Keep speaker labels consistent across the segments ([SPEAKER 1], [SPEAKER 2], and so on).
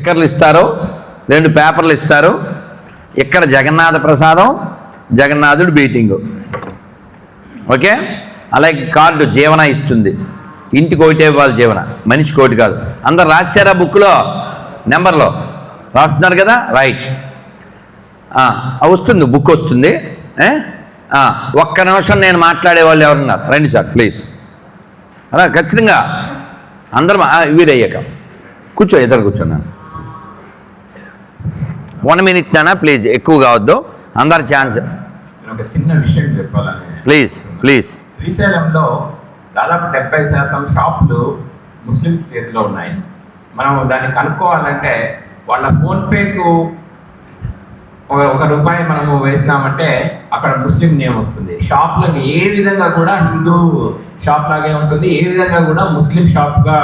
[SPEAKER 1] స్టిక్కర్లు ఇస్తారు, 2 పేపర్లు ఇస్తారు. ఇక్కడ జగన్నాథ ప్రసాదం, జగన్నాథుడు బీటింగు. ఓకే, అలాగే కార్డు జీవన ఇస్తుంది. ఇంటికి ఒకటే ఇవ్వాలి జీవన, మనిషికి ఒకటి కాదు. అందరు రాశారా బుక్లో నెంబర్లో రాస్తున్నారు కదా? రైట్. వస్తుంది, బుక్ వస్తుంది. ఒక్క నిమిషం నేను మాట్లాడే వాళ్ళు ఎవరున్నారు? రండి సార్ ప్లీజ్. అలా ఖచ్చితంగా అందరం వీరయ్యాక కూర్చో, ఇద్దరు కూర్చున్నాను. 1 minute నానా ప్లీజ్, ఎక్కువ కావద్దు, అందరు ఛాన్స్.
[SPEAKER 2] ఒక చిన్న విషయం చెప్పాలని
[SPEAKER 1] ప్లీజ్.
[SPEAKER 2] శ్రీశైలంలో దాదాపు 70% షాపులు ముస్లిం చేతిలో ఉన్నాయి. మనం దాన్ని కనుక్కోవాలంటే వాళ్ళ ఫోన్పేకు ₹1 మనము వేసినామంటే అక్కడ ముస్లిం నేమ్ వస్తుంది. షాప్లకి ఏ విధంగా కూడా హిందూ షాప్ లాగే ఉంటుంది, ఏ విధంగా కూడా ముస్లిం షాప్గా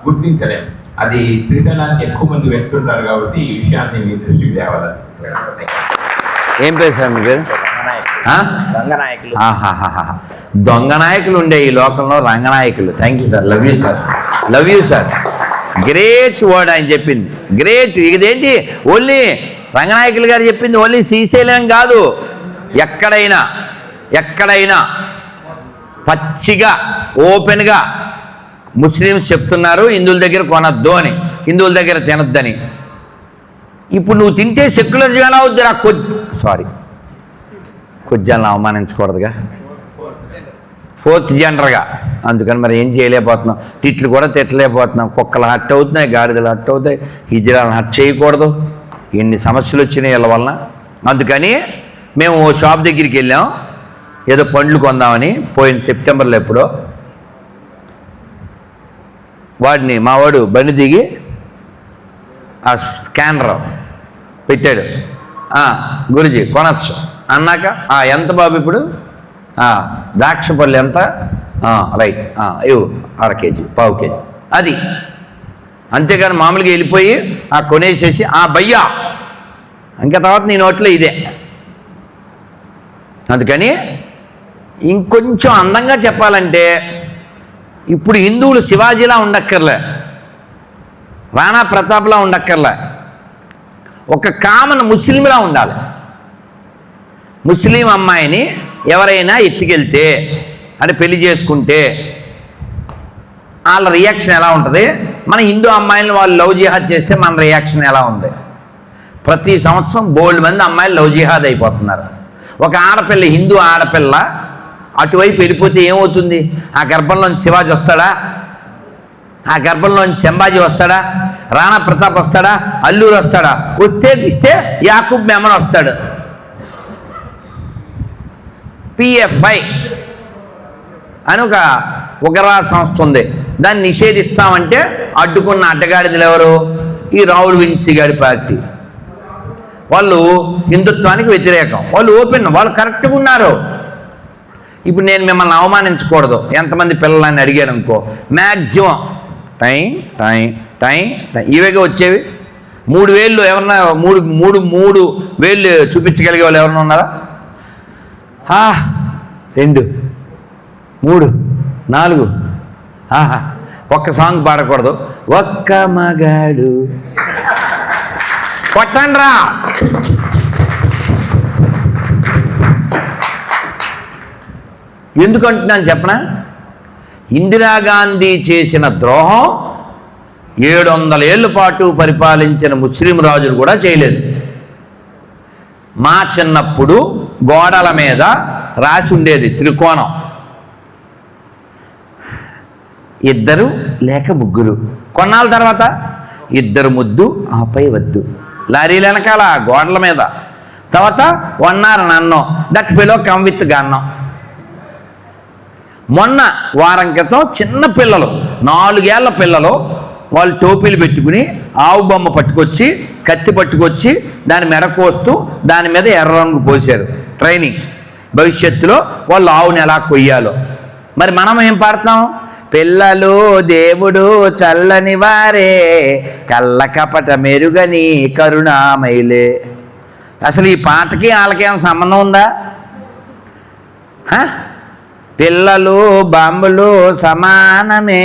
[SPEAKER 2] గుర్తించలేము. అది శ్రీశైలానికి ఎక్కువ మంది వెళ్తుంటారు కాబట్టి ఈ విషయాన్ని మీ దృష్టికి తేవాలి.
[SPEAKER 1] ఏం పేరు సార్ మీ పేరు? దొంగ నాయకులు ఉండే ఈ లోకంలో Ranganayakulu. Thank you sir, love you sir. Great word ఆయన చెప్పింది, గ్రేట్. ఇదేంటి ఓన్లీ రంగనాయకులు గారు చెప్పింది ఓన్లీ శ్రీశైలం కాదు, ఎక్కడైనా పచ్చిగా ఓపెన్గా ముస్లిమ్స్ చెప్తున్నారు హిందువుల దగ్గర కొనద్దు అని, హిందువుల దగ్గర తినొద్దని. ఇప్పుడు నువ్వు తింటే సెక్యులర్ జనం అవుద్దిరా. కొద్దిగా అవమానించకూడదుగా, 4th జెండర్గా. అందుకని మరి ఏం చేయలేకపోతున్నాం, తిట్లు కూడా తిట్టలేకపోతున్నాం. కుక్కలు హట్ అవుతున్నాయి, గాడిదలు హట్ అవుతాయి, హిజ్రాలను హట్ చేయకూడదు. ఎన్ని సమస్యలు వచ్చినాయి వీళ్ళ వలన. అందుకని మేము ఓ షాప్ దగ్గరికి వెళ్ళాం, ఏదో పండ్లు కొందామని. పోయిన సెప్టెంబర్లో ఎప్పుడో వాడిని మా వాడు బండి దిగి ఆ స్కానర్ పెట్టాడు. గురుజీ కొనచ్చు అన్నాక, ఎంత బాబు ఇప్పుడు ద్రాక్ష పళ్ళు ఎంత? రైట్, ఇవ్వు 1/2 kg, 1/4 kg అది. అంతేకాని మామూలుగా వెళ్ళిపోయి కొనేసేసి భయ్యా ఇంకా తర్వాత నీ నోట్లో ఇదే. అందుకని ఇంకొంచెం అందంగా చెప్పాలంటే ఇప్పుడు హిందువులు శివాజీలా ఉండక్కర్లే, రాణా ప్రతాప్లా ఉండక్కర్లే, ఒక కామన్ ముస్లింలా ఉండాలి. ముస్లిం అమ్మాయిని ఎవరైనా ఎత్తుకెళ్తే అంటే పెళ్లి చేసుకుంటే వాళ్ళ రియాక్షన్ ఎలా ఉంటుంది, మన హిందూ అమ్మాయిలను వాళ్ళు లవ్ జిహాద్ చేస్తే మన రియాక్షన్ ఎలా ఉంది? ప్రతి సంవత్సరం బోల్డ్ మంది అమ్మాయిలు లవ్ జిహాద్ అయిపోతున్నారు. ఒక ఆడపిల్ల, హిందూ ఆడపిల్ల అటువైపు వెళ్ళిపోతే ఏమవుతుంది? ఆ గర్భంలోంచి శివాజీ వస్తాడా? ఆ గర్భంలోంచి సంభాజీ వస్తాడా? రాణా ప్రతాప్ వస్తాడా? అల్లూరు వస్తాడా? ఇస్తే యాకూబ్ మెమన్ వస్తాడు. PFI అని ఒక ఉగ్రవాద సంస్థ ఉంది, దాన్ని నిషేధిస్తామంటే అడ్డుకున్న అడ్డగాడిదలు ఎవరు? ఈ రాహుల్ విన్సీ గారి పార్టీ. వాళ్ళు హిందుత్వానికి వ్యతిరేకం, వాళ్ళు ఓపెన్, వాళ్ళు కరెక్ట్గా ఉన్నారు. ఇప్పుడు నేను మిమ్మల్ని అవమానించకూడదు, ఎంతమంది పిల్లలని అడిగాను అనుకో, మ్యాక్సిమం టైం ఇవేగా వచ్చేవి. 3 వేళ్ళు ఎవరన్నా, మూడు వేళ్ళు చూపించగలిగే వాళ్ళు ఎవరన్నా ఉన్నారా? 2 3 4 ఒక్క సాంగ్ పాడకూడదు. ఒక్క మగాడు కొట్టండ్రా. ఎందుకంటున్నాను చెప్పనా? ఇందిరాగాంధీ చేసిన ద్రోహం 700 ఏళ్ళ పాటు పరిపాలించిన ముస్లిం రాజులు కూడా చేయలేదు. మా చిన్నప్పుడు గోడల మీద రాసి ఉండేది త్రికోణం, 2 లేక 3. కొన్నాళ్ళ తర్వాత 2 ముద్దు ఆపై వద్దు. లారీల వెనకాల గోడల మీద. తర్వాత 1 hour నన్ను దట్ ఫెలో కమ్ విత్ గన్నం. మొన్న వారం క్రితం చిన్న పిల్లలు, 4 ఏళ్ల పిల్లలు, వాళ్ళు టోపీలు పెట్టుకుని ఆవు బొమ్మ పట్టుకొచ్చి, కత్తి పట్టుకొచ్చి దాని మెడ కోస్తూ దాని మీద ఎర్ర రంగు పోసారు. ట్రైనింగ్, భవిష్యత్తులో వాళ్ళు ఆవుని ఎలా కొయ్యాలో. మరి మనం ఏం పాడతాం? పిల్లలు దేవుడు చల్లని వారే, కళ్ళ కపట మెరుగని కరుణామయులే. అసలు ఈ పాటకి వాళ్ళకేం సంబంధం ఉందా? పిల్లలు బాంబులు సమానమే,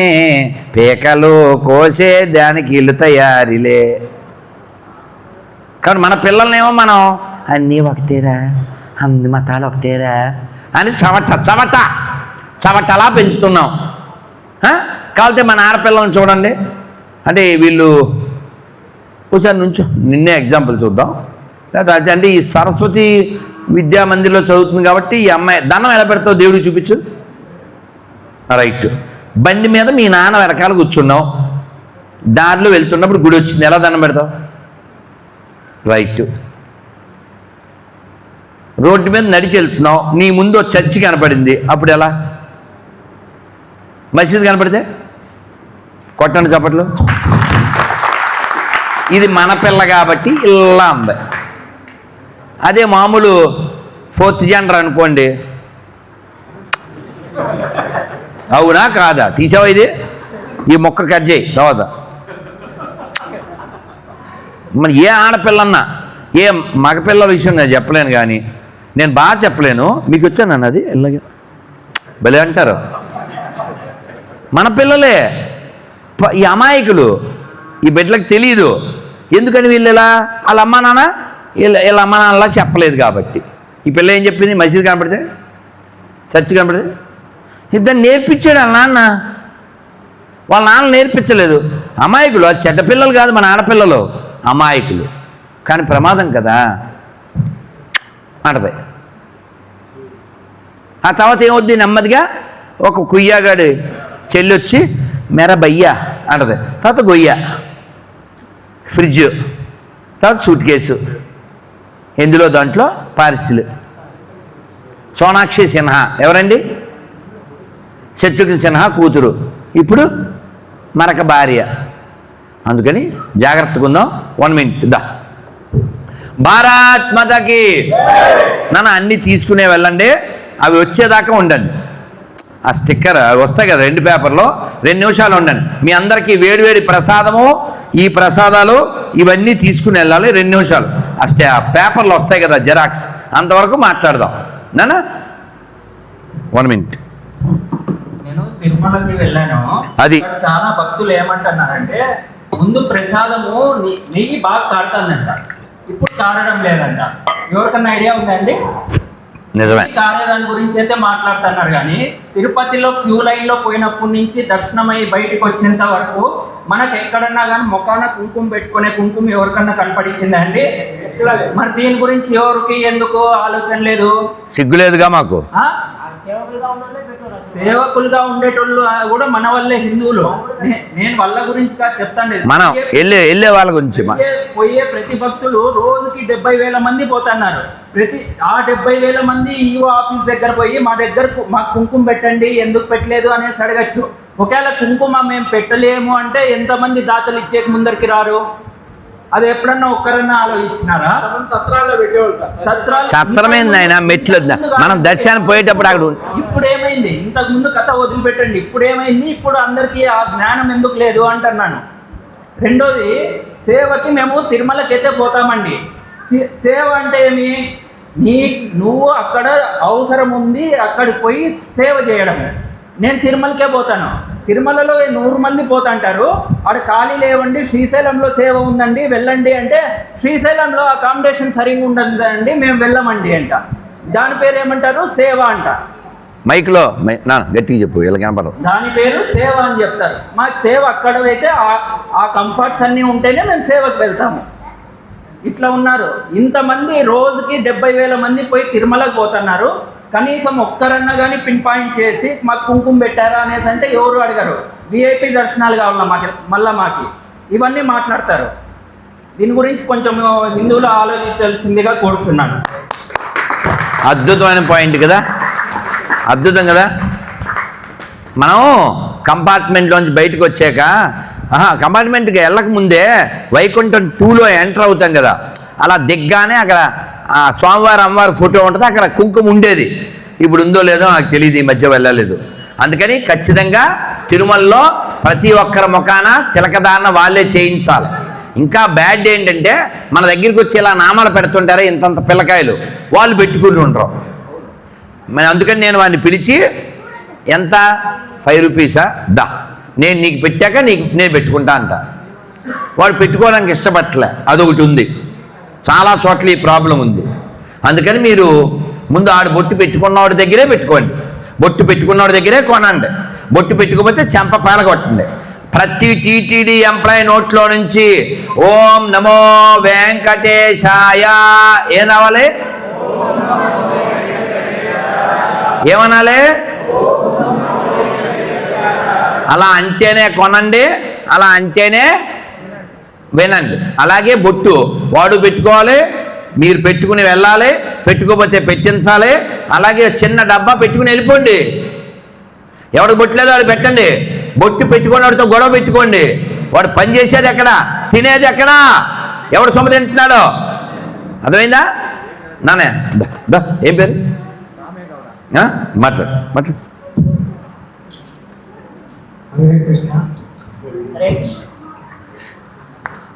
[SPEAKER 1] పీకలు కోసే దానికి ఇల్లు తయారీలే. కానీ మన పిల్లల్నేమో మనం అన్నీ ఒకటేరా, అన్ని మతాలు ఒకటేరా అని చవటలా పెంచుతున్నాం. కాకపోతే మన ఆడపిల్లల్ని చూడండి, అంటే వీళ్ళు ఒకసారి నుంచో నిన్నే ఎగ్జాంపుల్ చూద్దాం. లేకపోతే అంటే ఈ సరస్వతి విద్యా మందిర్లో చదువుతుంది కాబట్టి ఈ అమ్మాయి దండం ఎలా పెడతావు దేవుడికి చూపించు. రైట్, బండి మీద మీ నాన్న వెనకాల కూర్చున్నావు, దారిలో వెళ్తున్నప్పుడు గుడి వచ్చింది, ఎలా దండం పెడతావు? రైట్. రోడ్డు మీద నడిచి వెళ్తున్నావు, నీ ముందు చర్చి కనపడింది, అప్పుడు ఎలా? మసీదు కనపడితే కొట్టండి చప్పట్లు. ఇది మన పిల్ల కాబట్టి ఇలా ఉంది. అదే మామూలు 4th జెండర్ అనుకోండి, అవునా కాదా? తీసావా ఇది? ఈ మొక్క కట్ చేయి తర్వాత. మరి ఏ ఆడపిల్లన్నా ఏ మగపిల్లల విషయం నేను చెప్పలేను, కానీ నేను బాగా చెప్పలేను, మీకు వచ్చాను అన్నది ఇలాగే భలే అంటారు. మన పిల్లలే ఈ అమాయకులు, ఈ బిడ్డలకు తెలియదు. ఎందుకని వీళ్ళు ఇలా వాళ్ళ అమ్మా నాన్న వీళ్ళ అమ్మా నాన్నలా చెప్పలేదు కాబట్టి. ఈ పిల్ల ఏం చెప్పింది? మసీదు కనపడితే చర్చి కనపడితే ఇద్దరు నేర్పించాడు వాళ్ళ నాన్న, వాళ్ళ నాన్న నేర్పించలేదు. అమాయకులు, అది చెడ్డ పిల్లలు కాదు, మన ఆడపిల్లలు అమాయకులు, కానీ ప్రమాదం కదా అంటది. ఆ తర్వాత ఏమవుద్ది? నెమ్మదిగా ఒక కుయ్యాగాడు చెల్లి వచ్చి మెర బయ్యా అంటది, తర్వాత గొయ్య, ఫ్రిడ్జ్, తర్వాత సూట్ కేసు, ఎందులో దాంట్లో పార్సిల్. సోనాక్షి సిన్హా ఎవరండి? శత్రుఘ్న సిన్హా కూతురు, ఇప్పుడు మరొక భార్య. అందుకని జాగ్రత్తగా ఉందాం. 1 మినిట్ దా. భారత్ మాతకి నాన్న అన్నీ తీసుకునే వెళ్ళండి, అవి వచ్చేదాకా ఉండండి. ఆ స్టిక్కర్ అవి వస్తాయి కదా 2 పేపర్లో, 2 నిమిషాలు ఉండండి. మీ అందరికీ వేడివేడి ప్రసాదము, ఈ ప్రసాదాలు ఇవన్నీ తీసుకుని వెళ్ళాలి. 2 నిమిషాలు అಷ್ಟೇ. ఆ పేపర్లు వస్తాయి కదా జెరాక్స్, అంతవరకు మాట్లాడదాం నాన్న. 1 మినిట్.
[SPEAKER 3] నేను తిరుమలకి వెళ్ళాను,
[SPEAKER 1] అది
[SPEAKER 3] చాలా భక్తులు ఏమంటున్నారంటే ముందు ప్రసాదము నెయ్యి బాగా కారుతుందంట, ఇప్పుడు కారడం లేదంట. ఎవరికన్నా ఐడియా ఉందండి?
[SPEAKER 1] నిజమే.
[SPEAKER 3] కారేదాని గురించి అయితే మాట్లాడుతున్నారు, కానీ తిరుపతిలో క్యూ లైన్ లో పోయినప్పటి నుంచి దర్శనమై బయటకు వచ్చేంత వరకు మనకు ఎక్కడన్నా కానీ ముఖాన కుంకుమ పెట్టుకునే కుంకుమ ఎవరికన్నా కనపడించిందా అండి? మరి దీని గురించి ఎవరికి ఎందుకు ఆలోచన లేదు?
[SPEAKER 1] సిగ్గులేదుగా మాకు.
[SPEAKER 3] సేవకులుగా ఉండేటోళ్ళు కూడా మన వల్లే హిందువులు. నేను వాళ్ళ గురించి కాదు చెప్తాను,
[SPEAKER 1] మనం వెళ్ళే వాళ్ళ గురించి.
[SPEAKER 3] పోయే ప్రతి భక్తులు రోజుకి 70,000 మంది పోతున్నారు. ఆ 70,000 మంది ఈవో ఆఫీస్ దగ్గర పోయి మాకు కుంకుమ పెట్టండి, ఎందుకు పెట్టలేదు అనేసి అడగచ్చు. ఒకవేళ కుంకుమ మేము పెట్టలేము అంటే ఎంతమంది దాతలు ఇచ్చేకి ముందరికి రారు? అది ఎప్పుడన్నా ఒక్కరన్నా ఆలోచించినారా?
[SPEAKER 1] సత్రమైంది ఆయన మెట్లు మనం దర్శనం పోయేటప్పుడు అక్కడ.
[SPEAKER 3] ఇప్పుడు ఏమైంది? ఇంతకు ముందు కథ వదిలిపెట్టండి, ఇప్పుడు ఏమైంది? ఇప్పుడు అందరికీ ఆ జ్ఞానం ఎందుకు లేదు అంటున్నాను. రెండోది, సేవకి మేము తిరుమలకి అయితే పోతామండి. సేవ అంటే ఏమి? నువ్వు అక్కడ అవసరం ఉంది, అక్కడికి పోయి సేవ చేయడం. నేను తిరుమలకే పోతాను, తిరుమలలో 100 మంది పోతాంటారు, ఆడ ఖాళీ లేవండి, శ్రీశైలంలో సేవ ఉందండి వెళ్ళండి అంటే, శ్రీశైలంలో అకామిడేషన్ సరిగ్గా ఉండదండి మేము వెళ్ళమండి అంట. దాని పేరు ఏమంటారు? సేవ అంట.
[SPEAKER 1] మైక్లో గట్టిగా చెప్పు, ఇలా కనపడదు.
[SPEAKER 3] దాని పేరు సేవ అని చెప్తారు. మాకు సేవ అక్కడైతే ఆ కంఫర్ట్స్ అన్నీ ఉంటేనే మేము సేవకు వెళ్తాము. ఇట్లా ఉన్నారు ఇంతమంది. రోజుకి 70,000 మంది పోయి తిరుమలకు పోతున్నారు. కనీసం ఒక్కరన్నా కానీ పిన్ పాయింట్ చేసి మాకు కుంకుమ పెట్టారా అనేసి అంటే ఎవరు అడగరు. విఐపి దర్శనాలు కావాలా మాకు ఇవన్నీ మాట్లాడతారు. దీని గురించి కొంచెం హిందువులు ఆలోచించాల్సిందిగా కోరుతున్నాను.
[SPEAKER 1] అద్భుతమైన పాయింట్ కదా, అద్భుతం కదా. మనం కంపార్ట్మెంట్లోంచి బయటకు వచ్చాక కంపార్ట్మెంట్కి వెళ్ళక ముందే వైకుంఠం 2లో ఎంటర్ అవుతాం కదా, అలా దిగ్గానే అక్కడ స్వామివారి అమ్మవారి ఫోటో ఉంటుంది, అక్కడ కుంకుమ ఉండేది. ఇప్పుడు ఉందో లేదో నాకు తెలియదు, ఈ మధ్య వెళ్ళలేదు. అందుకని ఖచ్చితంగా తిరుమలలో ప్రతి ఒక్కరి ముఖాన తిలకధారణ వాళ్ళే చేయించాలి. ఇంకా బ్యాడ్ ఏంటంటే మన దగ్గరికి వచ్చి ఇలా నామాలు పెడుతుంటారా ఇంతంత పిల్లకాయలు, వాళ్ళు పెట్టుకుంటూ ఉంటారు. మరి అందుకని నేను వాడిని పిలిచి, ఎంత 5 రూపీసా దా, నేను నీకు పెట్టాక నేను పెట్టుకుంటా అంట. వాడు పెట్టుకోవడానికి ఇష్టపడలే, అదొకటి ఉంది. చాలా చోట్ల ఈ ప్రాబ్లం ఉంది. అందుకని మీరు ముందు ఆడు బొట్టు పెట్టుకున్నవాడి దగ్గరే పెట్టుకోండి, బొట్టు పెట్టుకున్నవాడి దగ్గరే కొనండి. బొట్టు పెట్టుకోకపోతే చెంప పాలగొట్టండి. ప్రతి టీటీడీ ఎంప్లాయీ నోట్లో నుంచి ఓం నమో వెంకటేశాయ ఏమనాలి? ఏమనాలి? అలా అంటేనే కొనండి, అలా అంటేనే వినండి. అలాగే బొట్టు వాడు పెట్టుకోవాలి, మీరు పెట్టుకుని వెళ్ళాలి, పెట్టుకోకపోతే పెట్టించాలి. అలాగే చిన్న డబ్బా పెట్టుకుని వెళ్ళిపోండి. ఎవడు బొట్టులేదో వాడు పెట్టండి. బొట్టు పెట్టుకుని వాడితో గొడవ పెట్టుకోండి. వాడు పని చేసేది ఎక్కడ, తినేది ఎక్కడ, ఎవడు సొమ్ము తింటున్నాడో అర్థమైందా? నానే ఏం పేరు? మాట్లాడు మాట్లాడు.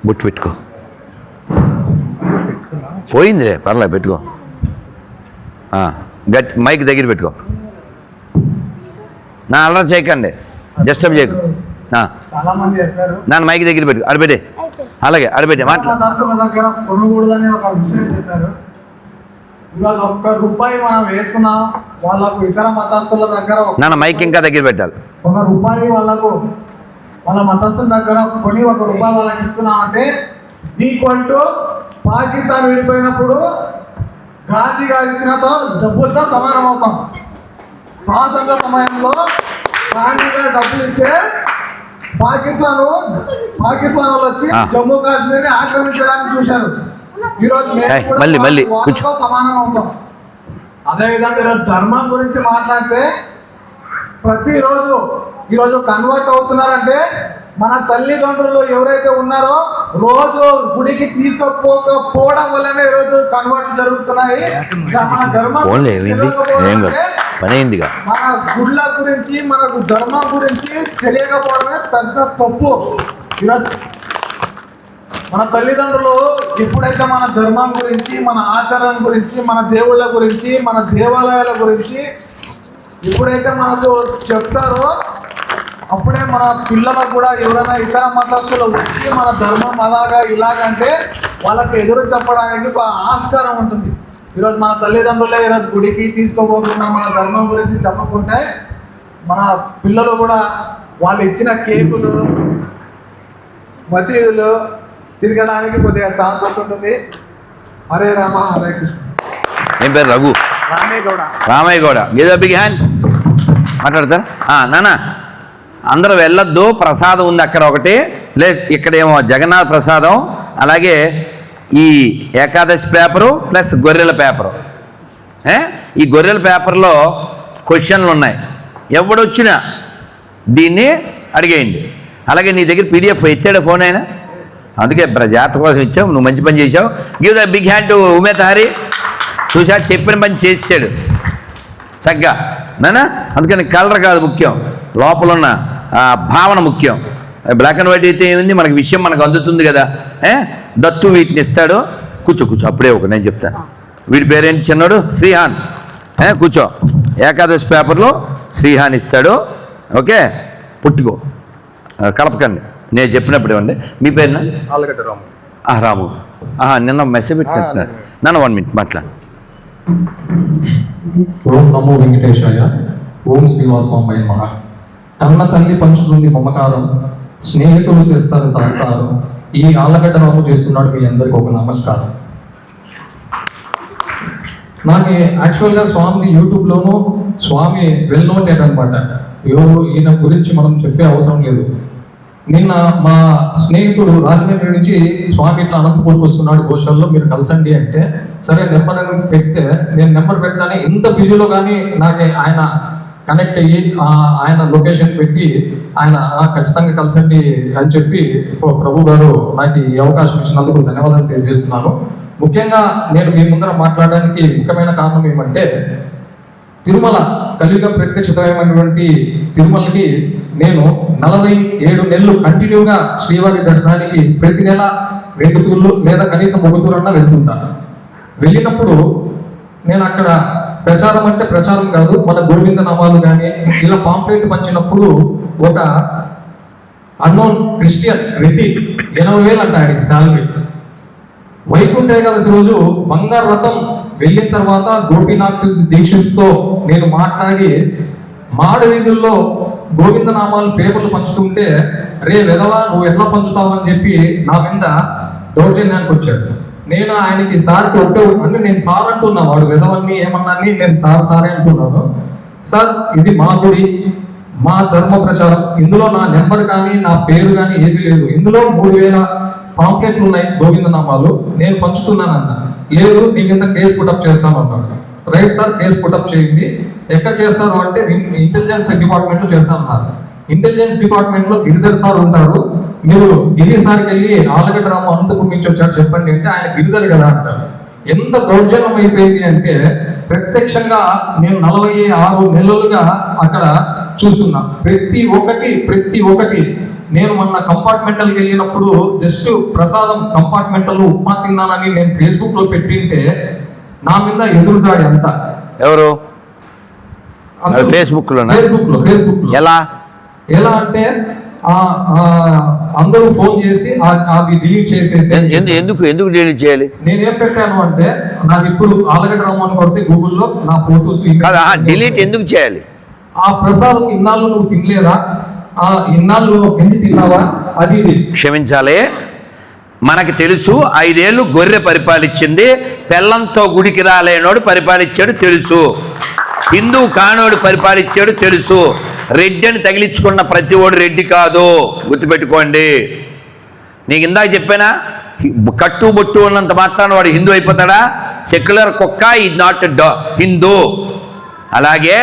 [SPEAKER 1] బొట్టు పెట్టుకో, పోయిందిలే పర్లే పెట్టుకో. గట్టి మైక్ దగ్గర పెట్టుకో. నా అలరా చేయకండి, డిస్టర్బ్ చేయకు.
[SPEAKER 4] చాలా మంది చెప్పారు
[SPEAKER 1] నన్ను మైక్ దగ్గర పెట్టుకో. అడబెట్టే, అలాగే అడబెట్టే మాట్లాడు.
[SPEAKER 4] దగ్గర కొనకూడదని ఒక విషయం చెప్పారు. ఇవాళ ₹1 మనం వేస్తున్నాం, వాళ్ళకు ఇతర మతస్థుల దగ్గర
[SPEAKER 1] నాన్న మైక్ ఇంకా దగ్గర పెట్టాలి.
[SPEAKER 4] ₹1 వాళ్ళకు వాళ్ళ మతస్థుల దగ్గర కొని ₹1 వాళ్ళకి ఇస్తున్నామంటే ఈక్వల్ టు పాకిస్తాన్ విడిపోయినప్పుడు గాంధీ గారు ఇచ్చినతో డబ్బులతో సమానం అవుతాం. స్వాతంత్ర సమయంలో గాంధీ గారు డబ్బులు ఇస్తే పాకిస్తాన్ వాళ్ళు వచ్చి జమ్మూ కాశ్మీర్ ని ఆక్రమించడానికి చూశారు. ఈరోజు
[SPEAKER 1] మళ్ళీ
[SPEAKER 4] సమానం అవుతాం. అదేవిధంగా ఈరోజు ధర్మం గురించి మాట్లాడితే ప్రతిరోజు ఈరోజు కన్వర్ట్ అవుతున్నారంటే మన తల్లిదండ్రులు ఎవరైతే ఉన్నారో రోజు గుడికి తీసుకుపోకపోవడం వల్లనే ఈరోజు కన్వర్ట్ జరుగుతున్నాయి. మన ధర్మం మన గుళ్ళ గురించి మనకు ధర్మం గురించి తెలియకపోవడమే పెద్ద తప్పు. ఈరోజు మన తల్లిదండ్రులు ఎప్పుడైతే మన ధర్మం గురించి, మన ఆచారం గురించి, మన దేవుళ్ళ గురించి, మన దేవాలయాల గురించి ఎప్పుడైతే మనకు చెప్తారో అప్పుడే మన పిల్లలకు కూడా ఎవరైనా ఇతర మతస్థులు వచ్చి మన ధర్మం అలాగా ఇలాగంటే వాళ్ళకి ఎదురు చెప్పడానికి ఒక ఆస్కారం ఉంటుంది. ఈరోజు మన తల్లిదండ్రులే ఈరోజు గుడికి తీసుకోపోకుండా మన ధర్మం గురించి చెప్పకుంటే మన పిల్లలు కూడా వాళ్ళు ఇచ్చిన కేకులు, మసీదులు తిరగడానికి కొద్దిగా ఛాన్సెస్ ఉంటుంది. హరే రామ హరే కృష్ణ.
[SPEAKER 1] ఏం పేరు? రఘు రామయ్య గౌడ. గేదో బిగ్ హ్యాండ్ మాట్లాడతారు. నాన్న అందరూ వెళ్ళొద్దు, ప్రసాదం ఉంది అక్కడ ఒకటి, లేదు ఇక్కడేమో జగన్నాథ్ ప్రసాదం, అలాగే ఈ ఏకాదశి పేపరు ప్లస్ గొర్రెల పేపరు. ఈ గొర్రెల పేపర్లో క్వశ్చన్లు ఉన్నాయి, ఎవడొచ్చినా దీన్ని అడిగేయండి. అలాగే నీ దగ్గర PDF ఎత్తాడు ఫోన్ అయినా, అందుకే జాతర కోసం ఇచ్చావు, నువ్వు మంచి పని చేసావు. Give the big hand to Umeth Hari. చూసా, చెప్పిన పని చేసాడు చక్కగా నాన్న. అందుకని కలర్ కాదు ముఖ్యం, లోపల ఉన్న భావన ముఖ్యం. బ్లాక్ అండ్ వైట్ అయితే ఏముంది, మనకి విషయం మనకు అందుతుంది కదా. దత్తు వీటిని ఇస్తాడు. కూర్చో అప్పుడే నేను చెప్తాను. వీడి పేరేంటి చిన్నాడు? శ్రీహాన్. కూర్చో. ఏకాదశి పేపర్లో శ్రీహాన్ ఇస్తాడు. ఓకే, పుట్టుకో, కలపకండి, నేను చెప్పినప్పుడు ఇవ్వండి. మీ పేరునా?
[SPEAKER 4] ఆలగడ్డ రాము.
[SPEAKER 1] రాము. నిన్న మెసేజ్ పెట్టినట్టున్నారు. నన్ను 1 minute మాట్లాడు.
[SPEAKER 5] ఓం నమో వెంకటేశాయ. ఓం శ్రీనివాసరాయ నమః. కన్న తల్లి పంచుతుంది మమకారం, స్నేహితులు చేస్తారు సహకారం. ఈ ఆలగడ్డ రాము చేస్తున్నాడు మీ అందరికీ ఒక నమస్కారం. నాకు యాక్చువల్గా స్వామి యూట్యూబ్లోనూ స్వామి వెల్ నోటెడ్ అనమాట. ఎవరు ఈయన గురించి మనం చెప్పే అవసరం లేదు. నిన్న మా స్నేహితుడు రాజమండ్రి నుంచి స్వామి ఇట్లా అనంతపూర్కి వస్తున్నాడు గోశాలలో, మీరు కలిసండి అంటే సరే నెంబర్ అని పెడితే నేను నెంబర్ పెట్టానే ఇంత బిజీలో కానీ నాకు ఆయన కనెక్ట్ అయ్యి ఆయన లొకేషన్ పెట్టి ఆయన ఖచ్చితంగా కలిసండి అని చెప్పి ప్రభు గారు నాకు ఈ అవకాశం ఇచ్చినందుకు ధన్యవాదాలు తెలియజేస్తున్నాను. ముఖ్యంగా నేను మీ ముందర మాట్లాడడానికి ముఖ్యమైన కారణం ఏమంటే, తిరుమల కలియుగ ప్రత్యక్షమైనటువంటి తిరుమలకి నేను 47 నెలలు కంటిన్యూగా శ్రీవారి దర్శనానికి ప్రతి నెల 2 తూర్లు లేదా కనీసం 1 తూరన్నా వెళ్తుంటాను. వెళ్ళినప్పుడు నేను అక్కడ ప్రచారం అంటే ప్రచారం కాదు, మన గోవింద నామాలు కానీ ఇలా పాంప్లెట్ పంచినప్పుడు ఒక అన్నోన్ క్రిస్టియన్ రెడ్డి 80,000 అంట ఆయనకి శాలరీ. వైకుంఠ ఏకాదశి రోజు బంగారు రథం వెళ్ళిన తర్వాత గోపీనాథ్ దీక్షిత్తో నేను మాట్లాడి మాడ వీధుల్లో గోవిందనామాలు పేపర్లు పంచుతుంటే రే వెధవా నువ్వు ఎట్లా పంచుతావు అని చెప్పి నా మీద దౌర్జన్యానికి వచ్చాడు. నేను ఆయనకి సార్కి అంటే నేను సార్ అంటున్నా, వాడు వెధవన్ని ఏమన్నా నేను సారే అంటున్నాను. సార్ ఇది మా గుడి, మా ధర్మ ప్రచారం, ఇందులో నా నెంబర్ కానీ నా పేరు కానీ ఏది లేదు. ఇందులో 3000 పాంప్లెట్లు ఉన్నాయి గోవిందనామాలు, నేను పంచుతున్నానన్న. లేదు నీ కింద కేసు పుటప్ చేస్తాను అన్నాడు. రైట్ సార్, కేసు పుటప్ చేయండి. ఎక్కడ చేస్తారు అంటే ఇంటెలిజెన్స్ డిపార్ట్మెంట్లో చేస్తానన్నారు. ఇంటెలిజెన్స్ డిపార్ట్మెంట్లో గిరిధర్ సార్ ఉంటారు, మీరు గిరి సార్కి వెళ్ళి ఆలగడ్డ రామ అనంతపురం నుంచి వచ్చారు చెప్పండి అంటే ఆయన గిరిధర్ కదా అంటారు. ఎంత దౌర్జన్యం అయిపోయింది అంటే ప్రత్యక్షంగా నేను 46 నెలలుగా అక్కడ చూస్తున్నా. ప్రతి ఒక్కటి నేను మొన్న కంపార్ట్మెంటల్కి వెళ్ళినప్పుడు జస్ట్ ప్రసాదం కంపార్ట్మెంటల్ ఉప్మా తిన్నానని నేను ఫేస్బుక్ లో పెట్టింటే నా మీద ఎదురుదాడి అంతా.
[SPEAKER 1] ఎవరు? ఫేస్బుక్ లో
[SPEAKER 5] ఎలా అంటే అందరూ ఫోన్ చేసి అది డిలీట్ చేసేసి.
[SPEAKER 1] ఎందుకు డిలీట్ చేయాలి?
[SPEAKER 5] నేనేం పెట్టాను అంటే నాది ఇప్పుడు ఆలగడ్డ రామన్ కొడితే గూగుల్లో నా ఫోటోస్.
[SPEAKER 1] డిలీట్ ఎందుకు చేయాలి?
[SPEAKER 5] ఆ ప్రసాదం ఇన్నాళ్ళు నువ్వు తినలేదా, ఇన్నాళ్ళు పెంచి తిన్నావా, అది ఇది.
[SPEAKER 1] క్షమించాలి, మనకి తెలుసు 5 ఏళ్ళు గొర్రె పరిపాలించింది, పెళ్ళంతో గుడికి రాలేనోడు పరిపాలించాడు తెలుసు, హిందూ కానోడు పరిపాలించాడు తెలుసు. రెడ్డి అని తగిలించుకున్న ప్రతి ఓడు రెడ్డి కాదు, గుర్తుపెట్టుకోండి. నీకు ఇందాక చెప్పానా, కట్టు బొట్టు ఉన్నంత మాత్రాన వాడు హిందూ అయిపోతాడా? సెక్యులర్ కుక్క ఈజ్ నాట్ హిందూ. అలాగే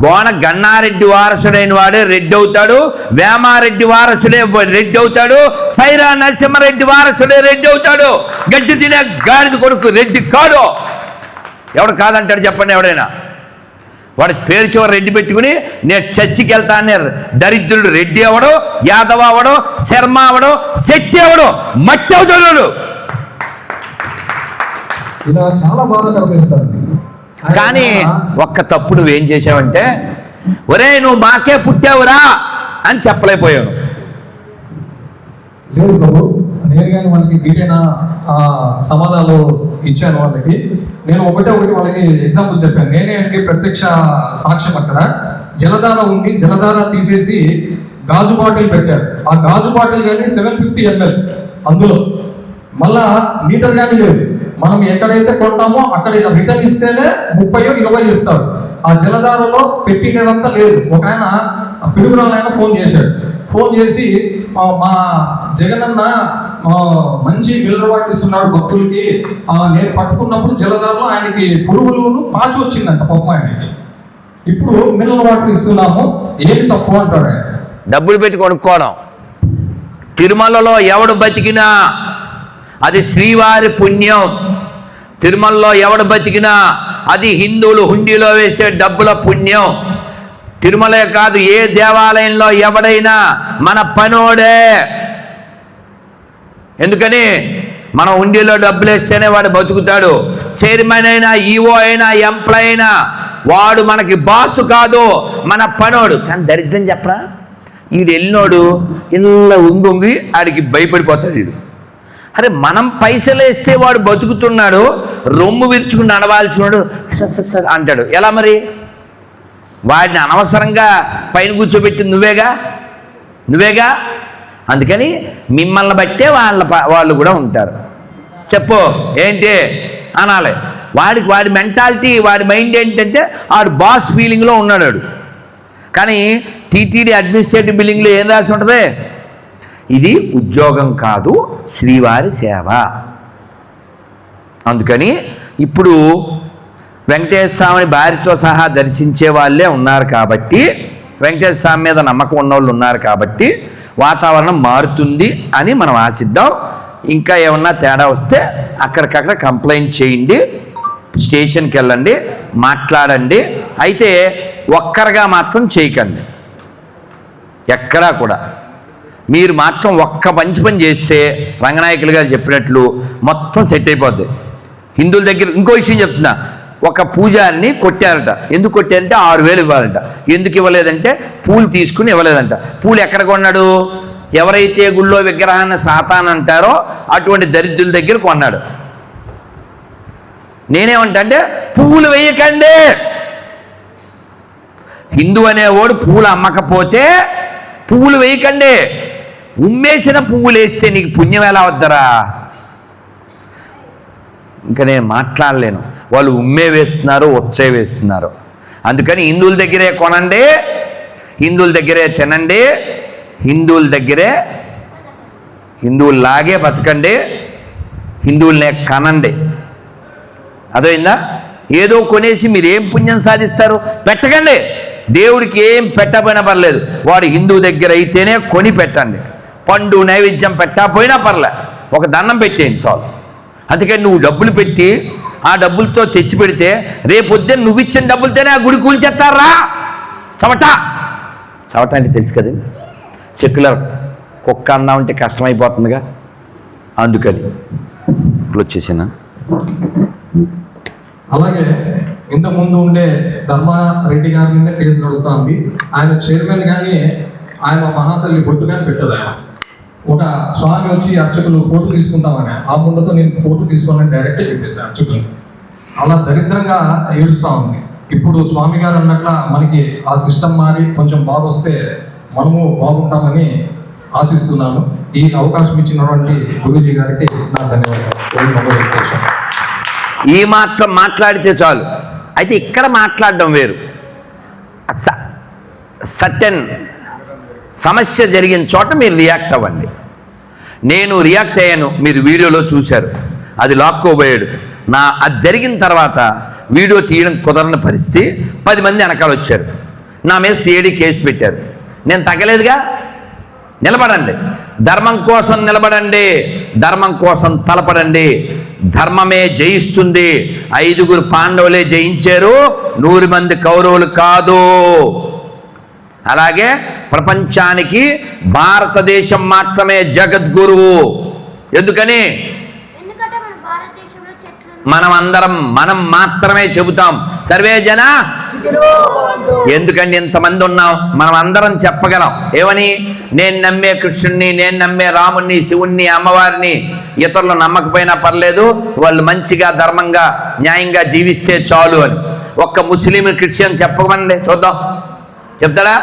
[SPEAKER 1] గోన గన్నారెడ్డి వారసుడైన వాడే రెడ్డి అవుతాడు, వేమారెడ్డి వారసుడే రెడ్డి అవుతాడు, సైరా నరసింహారెడ్డి వారసుడే రెడ్డి అవుతాడు. గడ్డి తినే గాడిద కొడుకు రెడ్డి కాడు. ఎవడు కాదంటాడు చెప్పండి? ఎవడైనా వాడి పేరు చివరి రెడ్డి పెట్టుకుని నేను చర్చికి వెళ్తా అనే దరిద్రుడు రెడ్డి అవడు, యాదవ్ అవడు, శర్మ అవడు, శెట్టి అవడు, మట్టి అవుతాడు.
[SPEAKER 5] ఇలా చాలా బాధ కనిపిస్తారు.
[SPEAKER 1] కానీ ఒక్క తప్పు నువ్వేం చేసావంటే, ఒరే నువ్వు మాకే పుట్టావురా అని చెప్పలేకపోయావు.
[SPEAKER 5] లేదు బాబు, నేను కానీ వాళ్ళకి తీరైన సమాధానాలు ఇచ్చాను వాళ్ళకి. నేను ఒకటి వాళ్ళకి ఎగ్జాంపుల్ చెప్పాను. నేనే అండి ప్రత్యక్ష సాక్ష్యం. అక్కడ జలధార ఉంది, జలధార తీసేసి గాజు బాటిల్ పెట్టారు. ఆ గాజు బాటిల్ కానీ 750 ml, అందులో మళ్ళా లీటర్ కానీ లేదు. మనం ఎక్కడైతే కొంటామో అక్కడ రిటర్న్ ఇస్తేనే 30-20 ఇస్తారు. ఆ జలధారలో పెట్టినదంతా లేదు. ఒక ఆయన పిడుగురాలైనా ఫోన్ చేసి మా జగనన్న మంచి మినరల్ వాటర్ ఇస్తున్నాడు భక్తులకి, నేను పట్టుకున్నప్పుడు జలధారలో ఆయనకి పురుగులను పాచి వచ్చిందంట పాపం ఆయనకి. ఇప్పుడు మినరల్ వాటర్ ఇస్తున్నాము, ఏమి తప్పు అంటాడు ఆయన.
[SPEAKER 1] డబ్బులు పెట్టి కొనుక్కోవడం. తిరుమలలో ఎవడు బతికినా అది శ్రీవారి పుణ్యం. తిరుమలలో ఎవడు బతికినా అది హిందువులు హుండీలో వేసే డబ్బుల పుణ్యం. తిరుమలే కాదు, ఏ దేవాలయంలో ఎవడైనా మన పనోడే. ఎందుకని మనం హుండీలో డబ్బులు వేస్తేనే వాడు బతుకుతాడు. చైర్మన్ అయినా, ఈఓ అయినా, ఎంప్లాయ్ అయినా వాడు మనకి బాసు కాదు, మన పనోడు. కానీ దరిద్రం చెప్పరా, వీడు వెళ్ళినోడు ఇలా ఉంగొంగి ఆడికి భయపడిపోతాడు వీడు. అరే మనం పైసలు వేస్తే వాడు బతుకుతున్నాడు, రొమ్ము విరుచుకుని నడవాల్సినాడు సార్ అంటాడు. ఎలా మరి? వాడిని అనవసరంగా పైన కూర్చోబెట్టి నువ్వేగా. అందుకని మిమ్మల్ని బట్టే వాళ్ళు కూడా ఉంటారు. చెప్పు ఏంటి అనాలి. వాడి మెంటాలిటీ, వాడి మైండ్ ఏంటంటే వాడు బాస్ ఫీలింగ్లో ఉన్నాడు. కానీ టీటీడీ అడ్మినిస్ట్రేటివ్ బిల్డింగ్లో ఏం రాసి ఉంటుంది? ఇది ఉద్యోగం కాదు, శ్రీవారి సేవ. అందుకని ఇప్పుడు వెంకటేశ్వర స్వామిని భార్యతో సహా దర్శించే వాళ్ళే ఉన్నారు కాబట్టి, వెంకటేశ్వర స్వామి మీద నమ్మకం ఉన్నవాళ్ళు ఉన్నారు కాబట్టి వాతావరణం మారుతుంది అని మనం ఆశిద్దాం. ఇంకా ఏమన్నా తేడా వస్తే అక్కడికక్కడ కంప్లైంట్ చేయండి, స్టేషన్కి వెళ్ళండి, మాట్లాడండి. అయితే ఒక్కరిగా మాత్రం చేయకండి. ఎక్కడా కూడా మీరు మాత్రం ఒక్క మంచి పని చేస్తే రంగనాయకులు గారు చెప్పినట్లు మొత్తం సెట్ అయిపోద్ది. హిందువుల దగ్గర ఇంకో విషయం చెప్తున్నా, ఒక పూజారిని కొట్టారట. ఎందుకు కొట్టారంటే 6,000 ఇవ్వాలంట. ఎందుకు ఇవ్వలేదంటే పూలు తీసుకుని ఇవ్వలేదంట. పూలు ఎక్కడ కొన్నాడు? ఎవరైతే గుళ్ళో విగ్రహాన్ని సాతాన్ అంటారో అటువంటి దరిద్రుల దగ్గర కొన్నాడు. నేనేమంటే పువ్వులు వేయకండి. హిందూ అనేవాడు పువ్వులు అమ్మకపోతే పువ్వులు వేయకండి. ఉమ్మేసిన పువ్వులు వేస్తే నీకు పుణ్యం ఎలా వద్దరా? ఇంకా నేను మాట్లాడలేను. వాళ్ళు ఉమ్మే వేస్తున్నారు, వచ్చే వేస్తున్నారు. అందుకని హిందువుల దగ్గరే కొనండి, హిందువుల దగ్గరే తినండి, హిందువుల్లాగే బతకండి, హిందువులనే కనండి. అదైందా? ఏదో కొనేసి మీరు ఏం పుణ్యం సాధిస్తారు? పెట్టకండి. దేవుడికి ఏం పెట్టకపోయినా పర్లేదు, వాడు హిందువు దగ్గర అయితేనే కొని పెట్టండి. పండు నైవేద్యం పెట్టకపోయినా పర్లే, ఒక దండం పెట్టేయండి చాలు. అందుకని నువ్వు డబ్బులు పెట్టి ఆ డబ్బులతో తెచ్చి పెడితే రేపొద్దున నువ్వు ఇచ్చిన డబ్బులతోనే ఆ గుడి కూల్చేస్తారా? చవట అంటే తెలుసు కదండి. సెక్యులర్ కుక్క అందామంటే కష్టమైపోతుందిగా, అందుకని ఇప్పుడు వచ్చేసిన.
[SPEAKER 5] అలాగే ఇంతకుముందు ఉండే ధర్మారెడ్డి గారి మీద కేసు నడుస్తూ ఉంది. ఆయన చైర్మన్ కానీ ఆయన మహాతల్లి బొట్టు కానీ పెట్టదు. ఆయన ఒక స్వామి వచ్చి అర్చకులు ఫోటో తీసుకుంటామని ఆ ముందుతో నేను ఫోటో తీసుకోవాలని డైరెక్ట్గా చెప్పేసాను అర్చకులు. అలా దరిద్రంగా ఏడుస్తూ ఉంది. ఇప్పుడు స్వామి గారు అన్నట్ల మనకి ఆ సిస్టమ్ మారి కొంచెం బాగా వస్తే మనము బాగుంటామని ఆశిస్తున్నాను. ఈ అవకాశం ఇచ్చినటువంటి గురూజీ గారికి నా ధన్యవాదాలు.
[SPEAKER 1] ఈ మాత్రం మాట్లాడితే చాలు. అయితే ఇక్కడ మాట్లాడడం వేరు. సర్టెన్ సమస్య జరిగిన చోట మీరు రియాక్ట్ అవ్వండి. నేను రియాక్ట్ అయ్యాను, మీరు వీడియోలో చూశారు. అది లాక్కోబోయాడు. అది జరిగిన తర్వాత వీడియో తీయడం కుదరని పరిస్థితి, 10 మంది వెనకాల వచ్చారు. నా మీద సిఐడి కేసు పెట్టారు. నేను తగ్గలేదుగా. నిలబడండి, ధర్మం కోసం నిలబడండి, ధర్మం కోసం తలపడండి. ధర్మమే జయిస్తుంది. 5 పాండవులే జయించారు, 100 మంది కౌరవులు కాదు. అలాగే ప్రపంచానికి భారతదేశం మాత్రమే జగద్గురువు. ఎందుకని? మనం మాత్రమే చెబుతాం సర్వే జన. ఎందుకంటే ఇంతమంది ఉన్నాం, మనం అందరం చెప్పగలం ఏమని? నేను నమ్మే కృష్ణుణ్ణి, నేను నమ్మే రాముణ్ణి, శివుణ్ణి, అమ్మవారిని. ఇతరులు నమ్మకపోయినా పర్లేదు, వాళ్ళు మంచిగా ధర్మంగా న్యాయంగా జీవిస్తే చాలు అని. ఒక్క ముస్లిం క్రిస్టియన్ చెప్పమండి చూద్దాం, చెప్తాడా?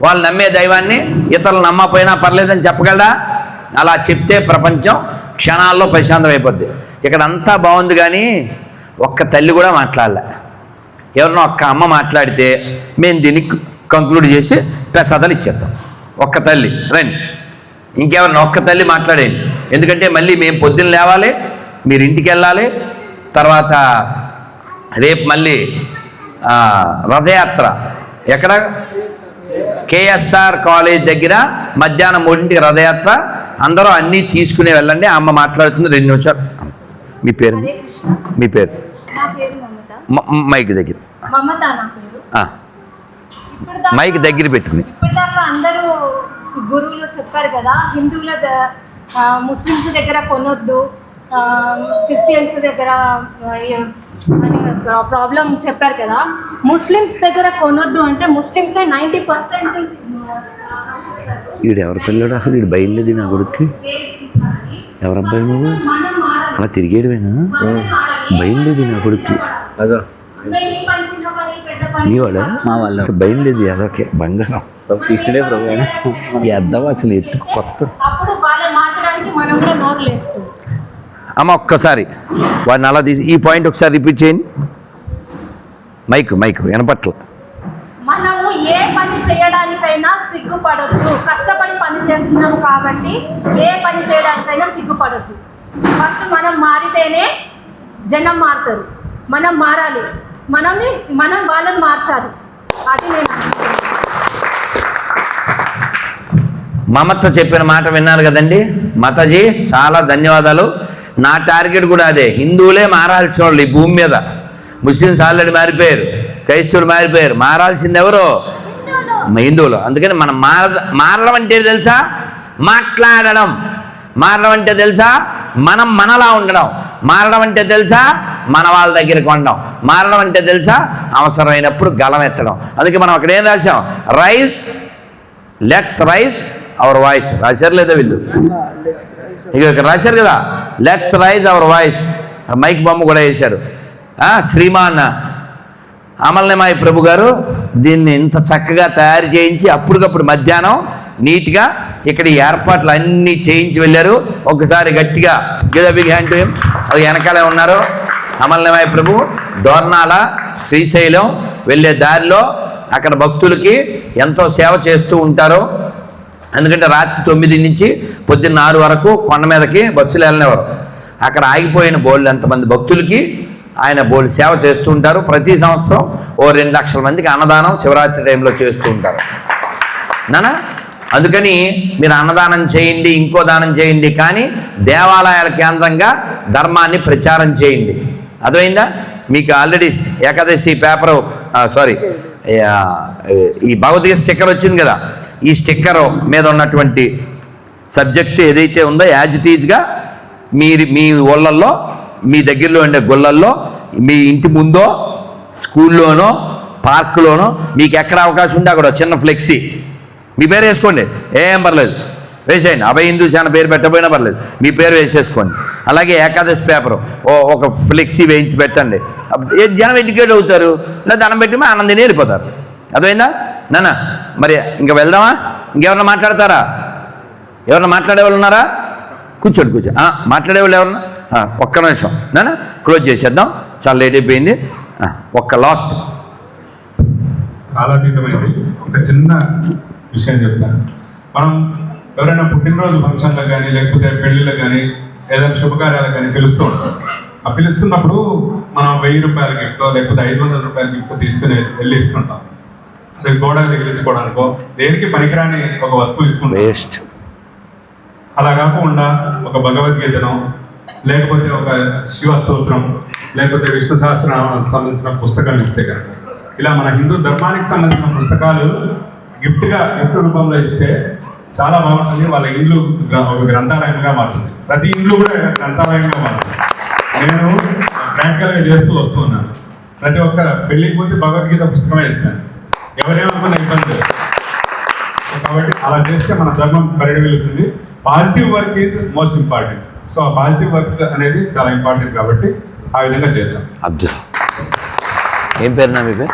[SPEAKER 1] వాళ్ళు నమ్మే దైవాన్ని ఇతరులు నమ్మకపోయినా పర్లేదని చెప్పగలరా? అలా చెప్తే ప్రపంచం క్షణాల్లో ప్రశాంతం అయిపోద్ది. ఇక్కడ అంతా బాగుంది కానీ ఒక్క తల్లి కూడా మాట్లాడలే. ఎవరినో ఒక్క అమ్మ మాట్లాడితే మేము దీన్ని కంక్లూడ్ చేసి ప్రసాదాలు ఇచ్చేద్దాం. ఒక్క తల్లి రండి, ఇంకెవరిని ఒక్క తల్లి మాట్లాడేయండి. ఎందుకంటే మళ్ళీ మేము పొద్దున్న లేవాలి, మీరు ఇంటికి వెళ్ళాలి. తర్వాత రేపు మళ్ళీ రథయాత్ర ఎక్కడ? కేఎస్ఆర్ కాలేజ్ దగ్గర మధ్యాహ్నం 3ంటికి రథయాత్ర. అందరూ అన్నీ తీసుకునే వెళ్ళండి. అమ్మ మాట్లాడుతుంది, 2 నిమిషాలు. మీ పేరు? మీ పేరు? మైక్ దగ్గర, మైక్ దగ్గర పెట్టుకుని.
[SPEAKER 6] ఇప్పటిదాకా అందరూ గురువులు చెప్పారు కదా, హిందువుల ముస్లిమ్స్ దగ్గర కొనొద్దు, క్రిస్టియన్స్ దగ్గర అని ప్రాబ్లం చెప్పారు కదా. ముస్లిమ్స్ దగ్గర కొనొద్దు అంటే ముస్లిమ్సే 90%.
[SPEAKER 1] వీడు ఎవరి పిల్లడు అసలు? వీడు బయలుదేరి నా కొడుక్కి. ఎవరబ్బాయి నువ్వు? అలా తిరిగేడువేనా? బయలుదేరి నా కొడుక్కి నీవాడా? మా వాళ్ళ బయలుదేరి అదొకే బంగారం. కృష్ణుడే ప్రభు ఎద్దాం అసలు ఎత్తుకు కొత్త. అమ్మ ఒక్కసారి వాడిని అలా తీసి ఈ పాయింట్ ఒకసారి రిపీట్ చేయండి. మైక్ వినపట్ల.
[SPEAKER 6] మనము ఏ పని చేయడానికైనా సిగ్గుపడొద్దు. కష్టపడి పని చేస్తున్నాము కాబట్టి ఏ పని చేయడానికైనా సిగ్గుపడొద్దు. ఫస్ట్ మనం మారితేనే జనం మారుతారు. మనం మారాలి, మనం వాళ్ళని మార్చాలి. అది నేను
[SPEAKER 1] మమత చెప్పిన మాట విన్నారు కదండి. మతజీ చాలా ధన్యవాదాలు. నా టార్గెట్ కూడా అదే. హిందువులే మారాల్సిన వాళ్ళు ఈ భూమి మీద. ముస్లిమ్స్ ఆల్రెడీ మారిపోయారు, క్రైస్తవులు మారిపోయారు. మారాల్సింది ఎవరు? హిందువులు. అందుకని మనం మారడం అంటే తెలుసా? మాట్లాడడం. మారడం అంటే తెలుసా? మనం మనలా ఉండడం. మారడం అంటే తెలుసా? మన వాళ్ళ దగ్గరికి ఉండడం. మారడం అంటే తెలుసా? అవసరమైనప్పుడు గలం ఎత్తడం. అందుకే మనం అక్కడ ఏం రాసాం? Raise, let's raise our voice. రాశారు లేదా వీళ్ళు? ఇక ఇక్కడ రాశారు కదా, let's raise our voice. Mic బొమ్మ కూడా వేశారు. శ్రీమాన్ అమలనేమాయి ప్రభు గారు దీన్ని ఇంత చక్కగా తయారు చేయించి అప్పటికప్పుడు మధ్యాహ్నం నీట్గా ఇక్కడ ఈ ఏర్పాట్లు అన్నీ చేయించి వెళ్ళారు. ఒకసారి గట్టిగా give big hand to him. అది వెనకాలే ఉన్నారు అమలనేమాయి ప్రభు. దోర్నాల శ్రీశైలం వెళ్ళే దారిలో అక్కడ భక్తులకి ఎంతో సేవ చేస్తూ ఉంటారు. ఎందుకంటే రాత్రి 9 నుంచి పొద్దున్న 6 వరకు కొండ మీదకి బస్సులు వెళ్ళినవారు. అక్కడ ఆగిపోయిన బోళ్ళు ఎంతమంది భక్తులకి ఆయన బోళ్ళు సేవ చేస్తూ ఉంటారు. ప్రతి సంవత్సరం ఓ 2 లక్షల మందికి అన్నదానం శివరాత్రి టైంలో చేస్తూ ఉంటారు నానా. అందుకని మీరు అన్నదానం చేయండి, ఇంకో దానం చేయండి, కానీ దేవాలయాల కేంద్రంగా ధర్మాన్ని ప్రచారం చేయండి. అర్థమైందా? మీకు ఆల్రెడీ ఏకాదశి పేపరు ఈ భగవద్గీత స్టిక్కర్ వచ్చింది కదా, ఈ స్టిక్కర్ మీద ఉన్నటువంటి సబ్జెక్టు ఏదైతే ఉందో యాజ్ ఇట్ ఈజ్గా మీ ఊళ్ళల్లో, మీ దగ్గరలో ఉండే గుళ్ళల్లో, మీ ఇంటి ముందో, స్కూల్లోనో, పార్కులోనో మీకు ఎక్కడ అవకాశం ఉంటే అక్కడ చిన్న ఫ్లెక్సీ మీ పేరు వేసుకోండి, ఏం పర్లేదు, వేసేయండి. అభయ హిందూ సేన పేరు పెట్టకపోయినా పర్లేదు, మీ పేరు వేసేసుకోండి. అలాగే ఏకాదశి పేపరు ఒక ఫ్లెక్సీ వేయించి పెట్టండి. జనం ఎడ్యుకేట్ అవుతారు, లేదా ధనం పెట్టి ఆనందిని వెళ్ళిపోతారు. అర్థమైందా నాన్న? మరి ఇంకా వెళ్దామా? ఇంకెవరన్నా మాట్లాడతారా? ఎవరన్నా మాట్లాడేవాళ్ళు ఉన్నారా? కూర్చోండి. మాట్లాడేవాళ్ళు ఎవరన్నా? ఒక్క నిమిషం నాన్న, క్లోజ్ చేసేద్దాం, చాలా లేట్ అయిపోయింది. ఒక్క లాస్ట్
[SPEAKER 7] కాలాతీతమైనది ఒక చిన్న విషయం చెప్తాను. మనం ఎవరైనా పుట్టినరోజు ఫంక్షన్లకు కానీ, లేకపోతే పెళ్లిళ్ళకు కానీ, ఏదైనా శుభకార్యాలకు కానీ పిలుస్తూ ఉంటాం. ఆ పిలుస్తున్నప్పుడు మనం 1000 రూపాయల గిఫ్ట్, లేకపోతే 500 రూపాయల గిఫ్ట్ తీసుకుని వెళ్ళి ఇస్తుంటాం. గోడకు తగిలించుకోవడానికో దేనికి పనికిరాని ఒక వస్తువు ఇస్తుంటాం. అలా కాకుండా ఒక భగవద్గీతను, లేకపోతే ఒక శివ స్తోత్రం, లేకపోతే విష్ణు సహస్రనామానికి సంబంధించిన పుస్తకాలు ఇస్తే కనుక, ఇలా మన హిందూ ధర్మానికి సంబంధించిన పుస్తకాలు గిఫ్ట్ రూపంలో ఇస్తే చాలా బాగుంటుంది. వాళ్ళ ఇల్లు ఒక గ్రంథాలయంగా మారుతుంది. ప్రతి ఇల్లు కూడా గ్రంథాలయంగా మారుతుంది. నేను ప్రాక్టికల్గా చేస్తూ వస్తూ ఉన్నాను. ప్రతి ఒక్క పెళ్లికి పోతే భగవద్గీత పుస్తకమే ఇస్తాను, ఎవరేమనుకున్న ఇబ్బంది లేదు. కాబట్టి అలా చేస్తే మన ధర్మం పరిడి వెళుతుంది. Positive work is most important. So ఆ పాజిటివ్ వర్క్ అనేది చాలా ఇంపార్టెంట్, కాబట్టి ఆ విధంగా చేద్దాం.
[SPEAKER 1] ఏం పేరు నా మీ పేరు?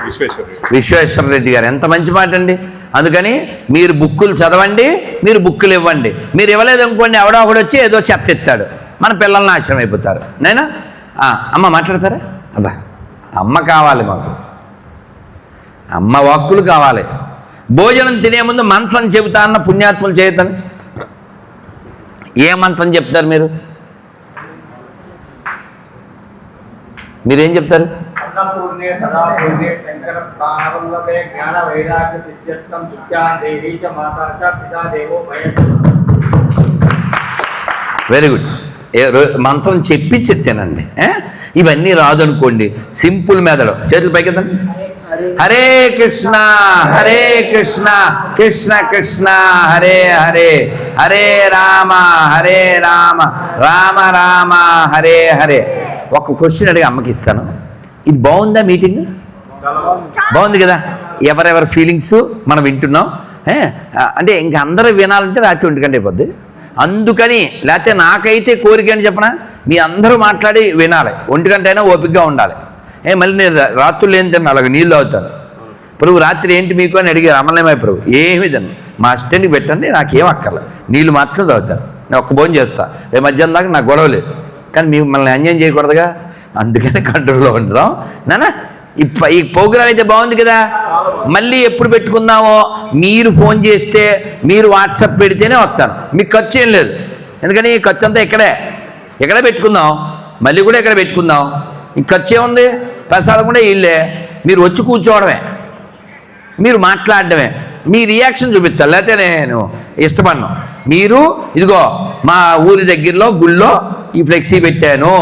[SPEAKER 1] విశ్వేశ్వర రెడ్డి గారు. ఎంత మంచి మాట అండి. అందుకని మీరు బుక్కులు చదవండి, మీరు బుక్కులు ఇవ్వండి. మీరు ఇవ్వలేదు అనుకోండి, ఎవడో ఒకడు వచ్చి ఏదో చెత్త ఎత్తాడు, మన పిల్లల్ని నాశనం అయిపోతారు. నేనా అమ్మ మాట్లాడతారా? అదా అమ్మ కావాలి మాకు, అమ్మ వాక్కులు కావాలి. భోజనం తినే ముందు మంత్రం చెబుతా అన్న పుణ్యాత్ములు చేయతని. ఏ మంత్రం చెప్తారు మీరేం చెప్తారు?
[SPEAKER 8] अन्नपूर्णे सदापूर्णे शंकर प्राणवल्लभे ज्ञान वैराग्य सिद्ध्यर्थम शिक्षा देवी च माता च पिता देवो महेश्वर.
[SPEAKER 1] Very good. మంత్రం చెప్పి చెప్తానండి. ఇవన్నీ రాదనుకోండి, సింపుల్ మెథడ్. చేతులు పైకెత్తండి. హరే కృష్ణ హరే కృష్ణ కృష్ణ కృష్ణ హరే హరే, హరే రామ రామ రామ హరే హరే. ఒక క్వశ్చన్ అడిగి అమ్మకి ఇస్తాను. ఇది బాగుందా? మీటింగ్ బాగుంది కదా? ఎవరెవరి ఫీలింగ్స్ మనం వింటున్నాం. అంటే ఇంక అందరూ వినాలంటే రాత్రి 1 గంట అయిపోద్ది. అందుకని లేకపోతే నాకైతే కోరిక అని చెప్పనా, మీ అందరూ మాట్లాడి వినాలి. 1 గంట అయినా ఓపికగా ఉండాలి. మళ్ళీ నేను రాత్రులు ఏం తిన్నా, అలాగే నీళ్ళు తాగుతాను. ప్రభు రాత్రి ఏంటి మీకు అని అడిగారు అమలనేమాయి ప్రభు. ఏమీ తిన్నా, మా అసిస్టెంట్కి పెట్టండి, నాకేం అక్కర్లేదు, నీళ్ళు మాత్రం తాగుతాను. నేను ఒక్క భోజనం చేస్తాను. రేపు మధ్యాహ్నం దాకా నాకు గొడవ లేదు. కానీ మిమ్మల్ని అన్యాయం చేయకూడదుగా, అందుకని కంట్రోల్లో ఉండడం నానా. ఈ ప్రోగ్రామ్ అయితే బాగుంది కదా. మళ్ళీ ఎప్పుడు పెట్టుకుందామో మీరు ఫోన్ చేస్తే, మీరు వాట్సాప్ పెడితేనే వస్తాను. మీకు ఖర్చు ఏం లేదు. ఎందుకని ఖర్చు అంతా ఇక్కడే పెట్టుకుందాం, మళ్ళీ కూడా ఇక్కడ పెట్టుకుందాం. ఇంక ఖర్చు ఏముంది? ప్రసాదం కూడా ఇల్లే. మీరు వచ్చి కూర్చోవడమే, మీరు మాట్లాడడమే, మీ రియాక్షన్ చూపించాలి. లేకపోతే నేను ఇష్టపడను. మీరు ఇదిగో మా ఊరి దగ్గరలో గుళ్ళో ఈ ఫ్లెక్సీ పెట్టాను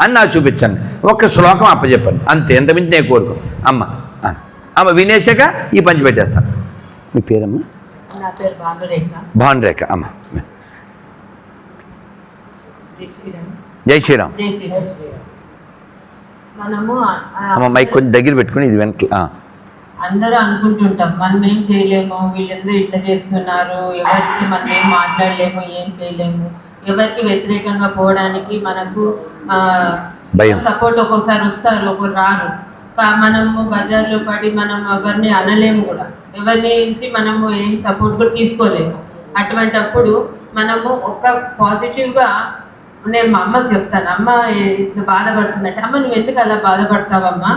[SPEAKER 1] అని నాకు చూపించండి. ఒక్క శ్లోకం అప్పచెప్పండి, అంతే. ఎంతమించి నేను కోరుకో. అమ్మ వినేశాక ఈ పంచి పెట్టేస్తాను. మీ పేరమ్మా?
[SPEAKER 9] నా పేరు
[SPEAKER 1] భానురేఖ. అమ్మ జై శ్రీరామ్.
[SPEAKER 9] మనము
[SPEAKER 1] అమ్మ మైక్ కొంచెం దగ్గర పెట్టుకుని ఇది వెనక.
[SPEAKER 9] అందరూ అనుకుంటుంటాం మనం ఏం చేయలేము, వీళ్ళందరూ ఇట్లా చేస్తున్నారు, ఎవరికి మనం ఏం మాట్లాడలేము, ఏం చేయలేము, ఎవరికి వ్యతిరేకంగా పోవడానికి మనకు సపోర్ట్ ఒక్కోసారి వస్తారు, ఒకరు రారు. మనము బజార్లో పడి మనం ఎవరిని అనలేము కూడా, ఎవరిని నుంచి మనము ఏం సపోర్ట్ కూడా తీసుకోలేము. అటువంటప్పుడు మనము ఒక పాజిటివ్గా నేను మా అమ్మకి చెప్తాను, అమ్మ ఇట్లా బాధపడుతుందంటే, అమ్మ నువ్వు ఎందుకు అలా బాధపడతావమ్మా,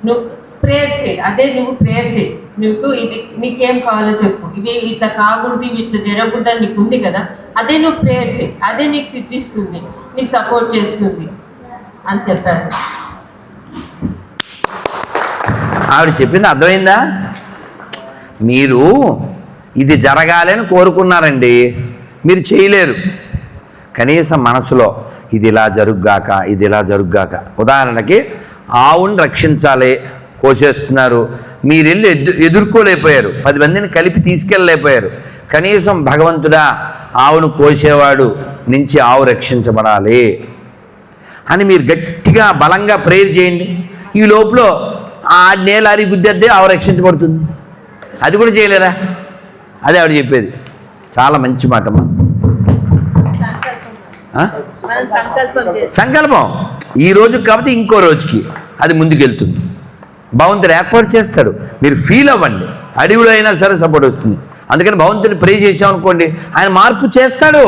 [SPEAKER 9] నువ్వు ప్రేయర్ చేయి, అదే నువ్వు ప్రేయర్ చేయి, నీకు ఇది నీకేం కావాలో చెప్పు, ఇవి ఇట్లా కాకూడదు, ఇవి ఇట్లా జరగకూడదు అని నీకు ఉంది కదా, అదే నువ్వు ప్రేయర్ చేయి, అదే నీకు సిద్ధిస్తుంది, నీకు సపోర్ట్ చేస్తుంది అని చెప్పారు.
[SPEAKER 1] ఆవిడ చెప్పింది అర్థమైందా? మీరు ఇది జరగాలని కోరుకున్నారండి, మీరు చేయలేరు. కనీసం మనసులో ఇది ఇలా జరుగ్గాక, ఇది ఇలా జరుగ్గాక. ఉదాహరణకి ఆవుని రక్షించాలి, కోసేస్తున్నారు, మీరు వెళ్ళి ఎదుర్కోలేకపోయారు, 10 మందిని కలిపి తీసుకెళ్ళలేకపోయారు. కనీసం భగవంతుడా ఆవును కోసేవాడు నుంచి ఆవు రక్షించబడాలి అని మీరు గట్టిగా బలంగా ప్రేయర్ చేయండి. ఈ లోపల ఆ నేలారి గుద్దేద్దే ఆవు రక్షించబడుతుంది. అది కూడా చేయలేరా? అదే ఆవిడ చెప్పేది. చాలా మంచి మాట అమ్మా. సంకల్పం ఈ రోజు కాబట్టి ఇంకో రోజుకి అది ముందుకెళ్తుంది. భగవంతుడు ఏర్పాటు చేస్తాడు, మీరు ఫీల్ అవ్వండి. అడవిలో అయినా సరే సపోర్ట్ వస్తుంది. అందుకని భగవంతుని ప్రే చేసామనుకోండి, ఆయన మార్పు చేస్తాడు.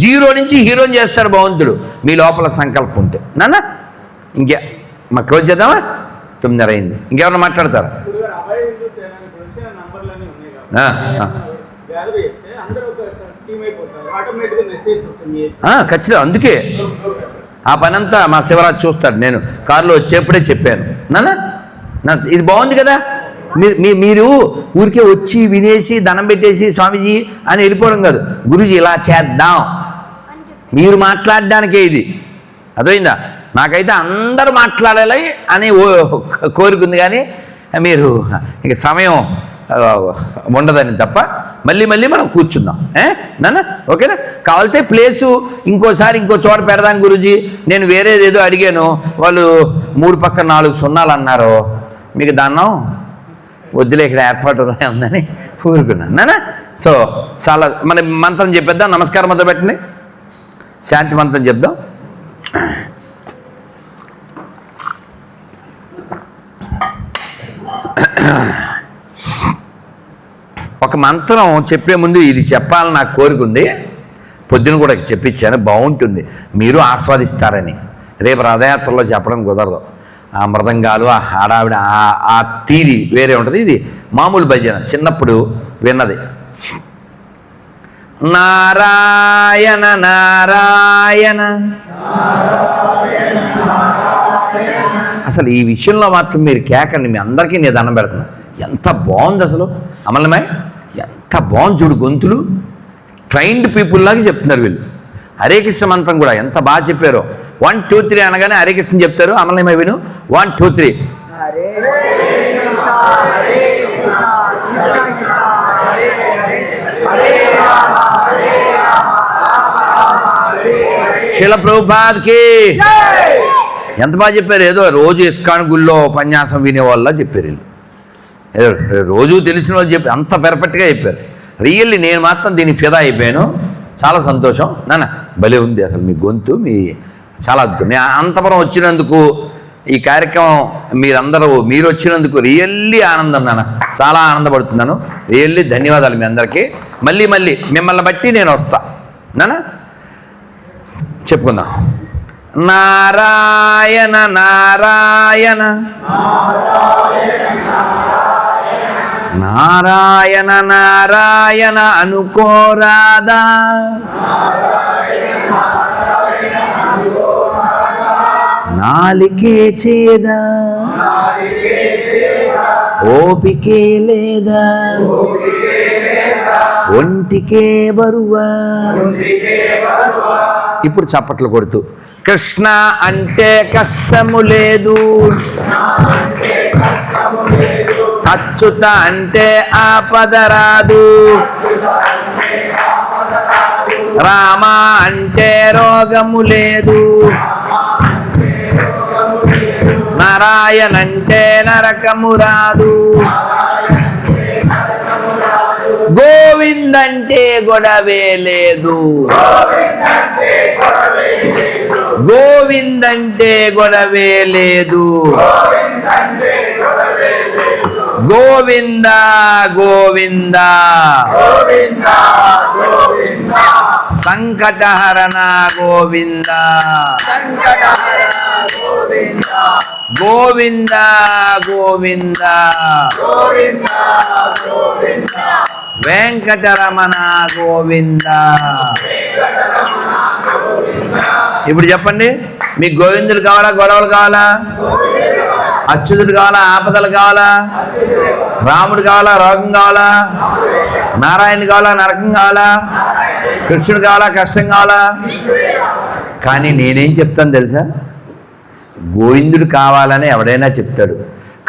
[SPEAKER 1] 0 నుంచి హీరోని చేస్తాడు భగవంతుడు, మీ లోపల సంకల్పం ఉంటే. నాన్న ఇంకే మా క్లోజ్ చేద్దామా? 9:30 అయింది. ఇంకేమన్నా మాట్లాడతారా? ఖచ్చితంగా. అందుకే ఆ పనంతా మా శివరాజ్ చూస్తాడు. నేను కారులో వచ్చేప్పుడే చెప్పాను, నాన్న ఇది బాగుంది కదా, మీరు ఊరికే వచ్చి వినేసి దండం పెట్టేసి స్వామీజీ అని వెళ్ళిపోవడం కాదు. గురూజీ ఇలా చేద్దాం, మీరు మాట్లాడడానికే ఇది. అర్థమైందా? నాకైతే అందరూ మాట్లాడాలి అని కోరుకుంది, కానీ మీరు ఇక సమయం ఉండదని తప్ప మళ్ళీ మనం కూర్చుందాం. నాన్న ఓకేనా? కావాలితే ప్లేసు ఇంకోసారి ఇంకో చోట పెడదాం గురూజీ. నేను వేరేదేదో అడిగాను, వాళ్ళు 3 పక్కన 4 సున్నాలు అన్నారు, మీకు దాన్నం వద్దులే, ఇక్కడ ఏర్పాటు ఉందని ఊరుకున్నాను. నాన్న సో చాలా మన మంత్రం చెప్పేద్దాం. నమస్కారం మొదలు పెట్టండి, శాంతి మంత్రం చెప్దాం. ఒక మంత్రం చెప్పే ముందు ఇది చెప్పాలని నాకు కోరిక ఉంది. పొద్దున కూడా చెప్పించాను, బాగుంటుంది, మీరు ఆస్వాదిస్తారని. రేపు రథయాత్రలో చెప్పడం కుదరదు. ఆ మృదంగాలు, ఆ హడావిడ, ఆ తీరి వేరే ఉంటుంది. ఇది మామూలు భజన, చిన్నప్పుడు విన్నది. నారాయణ నారాయణ. అసలు ఈ విషయంలో మాత్రం మీరు కేకండి, మీ అందరికీ నేను దండం పెడుతున్నా. ఎంత బాగుంది అసలు అమలమై, ఎంత బాగుంది చూడు. గొంతులు ట్రైన్డ్ పీపుల్ లాగా చెప్తున్నారు వీళ్ళు. హరే కృష్ణ మంత్రం కూడా ఎంత బాగా చెప్పారో. 1 2 3 అనగానే హరే కృష్ణ చెప్తారు. అమలమై విను. 1 2 3. శిల ప్రభుపాద్కి ఎంత బాగా చెప్పారు. ఏదో రోజు ఇస్కాన్ గుళ్ళో ఉపన్యాసం వినేవాళ్ళ చెప్పారు వీళ్ళు. ఏదో రోజు తెలిసిన వాళ్ళు చెప్పి అంత పర్ఫెక్ట్గా చెప్పారు. రియల్లీ నేను మాత్రం దీన్ని ఫిదా అయిపోయాను. చాలా సంతోషం నాన్న, భలే ఉంది అసలు మీ గొంతు, మీ చాలా అద్భుతం. నేను అనంతపురం వచ్చినందుకు, ఈ కార్యక్రమం మీరు వచ్చినందుకు రియల్లీ ఆనందం నాన్న, చాలా ఆనందపడుతున్నాను. రియల్లీ ధన్యవాదాలు మీ అందరికీ. మళ్ళీ మిమ్మల్ని బట్టి నేను వస్తా నాన్న. చెప్పుకుందాం. నారాయణ నారాయణ నారాయణ నారాయణ అనుకోరాదా, నాలికే చేదా, ఓపికే లేదా, ఒంటికే బరువా. ఇప్పుడు చప్పట్లు కొడుతూ కృష్ణ అంటే కష్టము లేదు, అచ్యుత అంటే ఆపద రాదు, రామ అంటే రోగము లేదు, నారాయణంటే నరకము రాదు, గోవిందంటే గొడవే లేదు, గోవిందంటే గొడవే లేదు, గోవింద గోవింద సంకటహరణ గోవింద, గోవింద గోవింద వెంకటరమణ గోవింద. ఇప్పుడు చెప్పండి, మీకు గోవిందుడు కావాలా, గొడవలు కావాలా, అచ్యుతుడు కావాలా, ఆపదలు కావాలా, రాముడు కావాలా, రోగం కావాలా, నారాయణ కావాలా, నరకం కావాలా, కృష్ణుడు కావాలా, కష్టం కావాలా? కానీ నేనేం చెప్తాను తెలుసా, గోవిందుడు కావాలని ఎవడైనా చెప్తాడు,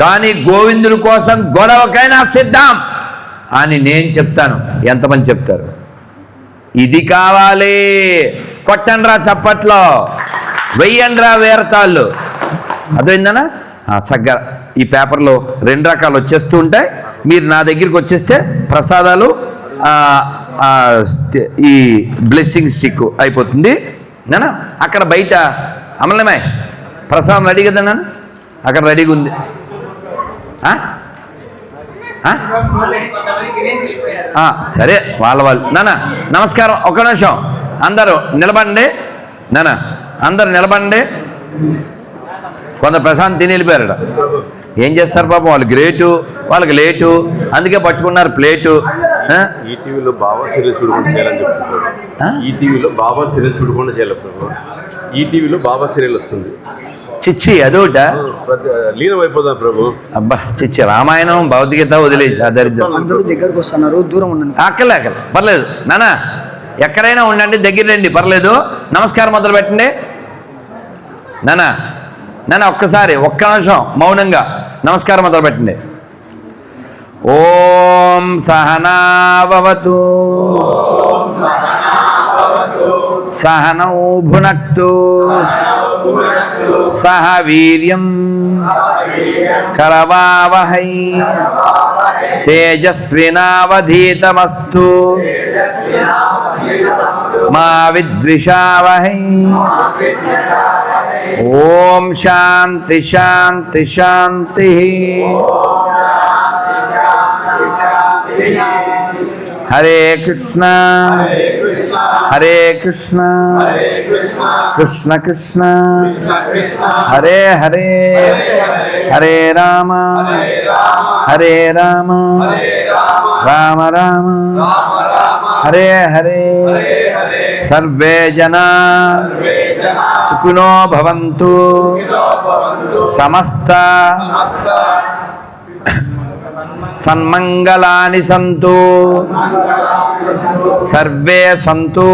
[SPEAKER 1] కానీ గోవిందుడి కోసం గొడవకైనా సిద్ధం అని నేను చెప్తాను. ఎంతమంది చెప్తారు? ఇది కావాలి, కొట్టండ్రా చప్పట్లో, వెయ్యండ్రా వేరతాళ్ళు. అర్థమైందనా? చక్కగా ఈ పేపర్లో 2 రకాలు వచ్చేస్తూ ఉంటాయి. మీరు నా దగ్గరికి వచ్చేస్తే ప్రసాదాలు, ఈ బ్లెస్సింగ్ స్టిక్ అయిపోతుంది నానా. అక్కడ బయట అమలమే ప్రసాదం రెడీ కదా నాన్న, అక్కడ రెడీగా ఉంది. సరే వాళ్ళు నాన్న నమస్కారం. ఒక్క నిమిషం, అందరూ నిలబండి నాన్న, అందరూ నిలబండి. కొంత ప్రశాంత్ తిని వెళ్ళిపోయారట. ఏం చేస్తారు పాపం, వాళ్ళు గ్రేటు, వాళ్ళకి లేటు, అందుకే పట్టుకున్నారు ప్లేటు.
[SPEAKER 10] ఈటీవీలో బాబా సీరియల్ చూడకుండా చేయాలని చెప్తున్నారు. ఈటీవీలో బాబా సీరియల్ చూడకుండా చేయాలి. ఈటీవీలో బాబా సీరియల్ వస్తుంది.
[SPEAKER 1] చిచ్చి అదొకట
[SPEAKER 10] లీనం అయిపోదాం ప్రభు.
[SPEAKER 1] అబ్బా చిచ్చి, రామాయణం భగవద్గీత వదిలేసి దరిద్రం.
[SPEAKER 11] దగ్గరకు వస్తున్నారు, దూరం ఉండండి.
[SPEAKER 1] అక్కలే పర్లేదు నానా, ఎక్కడైనా ఉండండి, దగ్గర రండి పర్లేదు. నమస్కారం మొదలు పెట్టండి నానా. నాన్న ఒక్కసారి ఒక్క నిమిషం మౌనంగా నమస్కారం మొదలు పెట్టండి. ఓం సహనావతు సహనౌ భునక్తు సహ వీర్యం కరవావహై తేజస్వినావధీతమస్తు మా విద్విషావహై. ఓం శాంతి శాంతి శాంతి. హరే కృష్ణ హరే కృష్ణ కృష్ణ కృష్ణ హరే హరే, హరే రామ హరే రామ రామ రామ హరే హరే. సర్వే జనా సుఖినో భవంతు, సమస్త సన్మంగళాని సంతు, సర్వే సంతు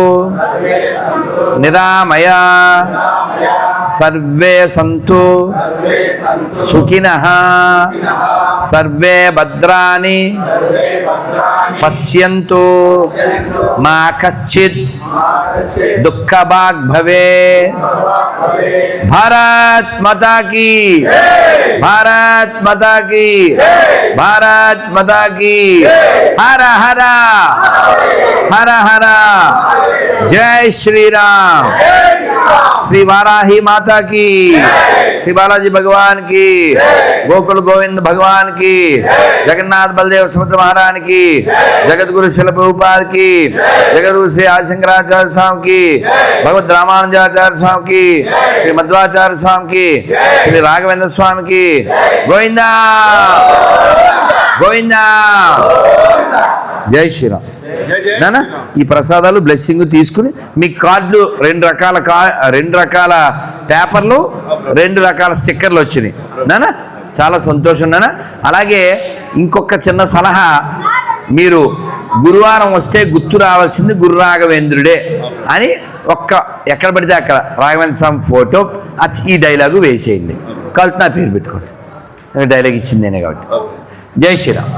[SPEAKER 1] నిరామయా, సర్వే సంతు సుఖినః, సర్వే భద్రాని పశ్యంతు, మా కశ్చిత్ దుఃఖభాగ్ భవే. భారత్ మాతా కీ, భారత్ మాతా కీ, భారత్ మాతా కీ. హర హర హర హర, జై శ్రీరామ్. శ్రీ వారాహి మాతా की, श्री बालाजी भगवान की, गोकुल गोविंद भगवान की, जगन्नाथ बलदेव सुभद्रा महाराज की, जगत गुरु शिल प्रभुपाद की, जगत गुरु श्री आदि शंकराचार्य स्वामी की, भगवत रामानुजाचार्य स्वामी की, श्री मध्वाचार्य स्वामी की, श्री राघवेंद्र स्वामी की. गोविंदा गोविंदा. जय श्री राम. నానా ఈ ప్రసాదాలు బ్లెస్సింగ్ తీసుకుని మీ కార్డులు 2 రకాల పేపర్లు 2 రకాల స్టిక్కర్లు వచ్చినాయి నానా. చాలా సంతోషం నానా. అలాగే ఇంకొక చిన్న సలహా, మీరు గురువారం వస్తే గుర్తు రావాల్సింది గురు రాఘవేంద్రుడే అని ఎక్కడ పడితే అక్కడ రాఘవేంద్ర స్వామి ఫోటో ఈ డైలాగు వేసేయండి. కలిసి నా పేరు పెట్టుకోండి, డైలాగ్ ఇచ్చిందేనే కాబట్టి. జై శ్రీరామ్.